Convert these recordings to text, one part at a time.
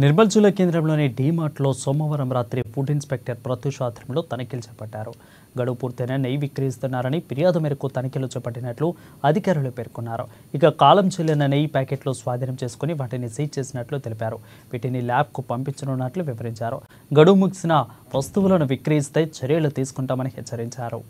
నిర్మల్ జిల్లా కేంద్రంలోని డీమార్ట్లో సోమవారం రాత్రి ఫుడ్ ఇన్స్పెక్టర్ ప్రత్యూష్ ఆధ్వర్యంలో తనిఖీలు చేపట్టారు. గడువు పూర్తయిన నెయ్యి విక్రయిస్తున్నారని ఫిర్యాదు మేరకు తనిఖీలు చేపట్టినట్లు అధికారులు పేర్కొన్నారు. ఇక కాలం చెల్లిన నెయ్యి ప్యాకెట్లు స్వాధీనం చేసుకుని వాటిని సీజ్ చేసినట్లు తెలిపారు. వీటిని ల్యాబ్కు పంపించనున్నట్లు వివరించారు. గడువు ముగిసిన వస్తువులను విక్రయిస్తే చర్యలు తీసుకుంటామని హెచ్చరించారు.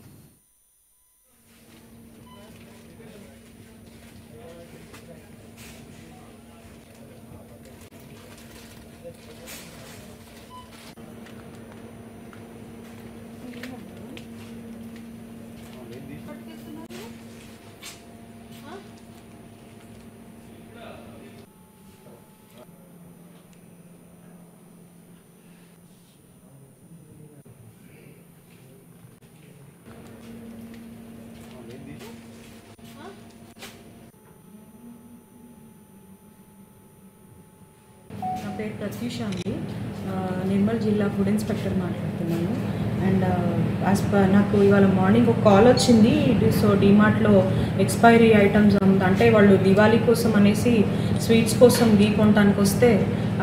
నా పేరు ప్రత్యూష అండి. నిర్మల్ జిల్లా ఫుడ్ ఇన్స్పెక్టర్ మాట్లాడుతున్నాను. అండ్ నాకు ఇవాళ మార్నింగ్ ఒక కాల్ వచ్చింది. సో డీమార్ట్లో ఎక్స్పైరీ ఐటమ్స్ అంటే వాళ్ళు దివాళీ కోసం అనేసి స్వీట్స్ కోసం గీ కొనడానికి వస్తే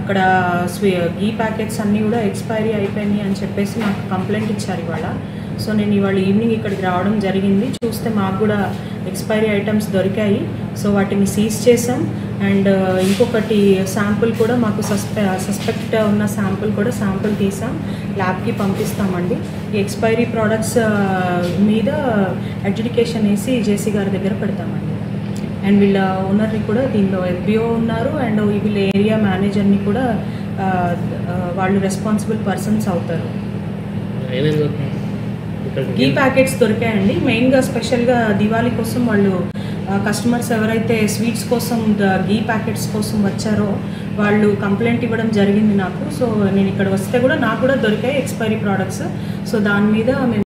అక్కడ గీ ప్యాకెట్స్ అన్నీ కూడా ఎక్స్పైరీ అయిపోయినాయి అని చెప్పేసి నాకు కంప్లైంట్ ఇచ్చారు ఇవాళ. సో నేను ఇవాళ ఈవినింగ్ ఇక్కడికి రావడం జరిగింది. చూస్తే మాకు కూడా ఎక్స్పైరీ ఐటమ్స్ దొరికాయి. సో వాటిని సీజ్ చేసాం. అండ్ ఇంకొకటి శాంపుల్ కూడా మాకు సస్పెక్ట్ ఉన్న శాంపుల్ కూడా శాంపుల్ తీసాం, ల్యాబ్కి పంపిస్తామండి. ఈ ఎక్స్పైరీ ప్రోడక్ట్స్ మీద అడ్జుడికేషన్ వేసి జేసీ గారి దగ్గర పెడతామండి. అండ్ వీళ్ళ ఓనర్ని కూడా దీనిలో ఎఫ్బిఓ ఉన్నారు. అండ్ వీళ్ళ ఏరియా మేనేజర్ని కూడా వాళ్ళు రెస్పాన్సిబుల్ పర్సన్స్ అవుతారు. గీ ప్యాకెట్స్ దొరికాయండి. మెయిన్గా స్పెషల్గా దివాళీ కోసం వాళ్ళు కస్టమర్స్ ఎవరైతే స్వీట్స్ కోసం గీ ప్యాకెట్స్ కోసం వచ్చారో వాళ్ళు కంప్లైంట్ ఇవ్వడం జరిగింది నాకు. సో నేను ఇక్కడ వస్తే కూడా నాకు కూడా దొరికాయి ఎక్స్పైరీ ప్రోడక్ట్స్. సో దాని మీద మేము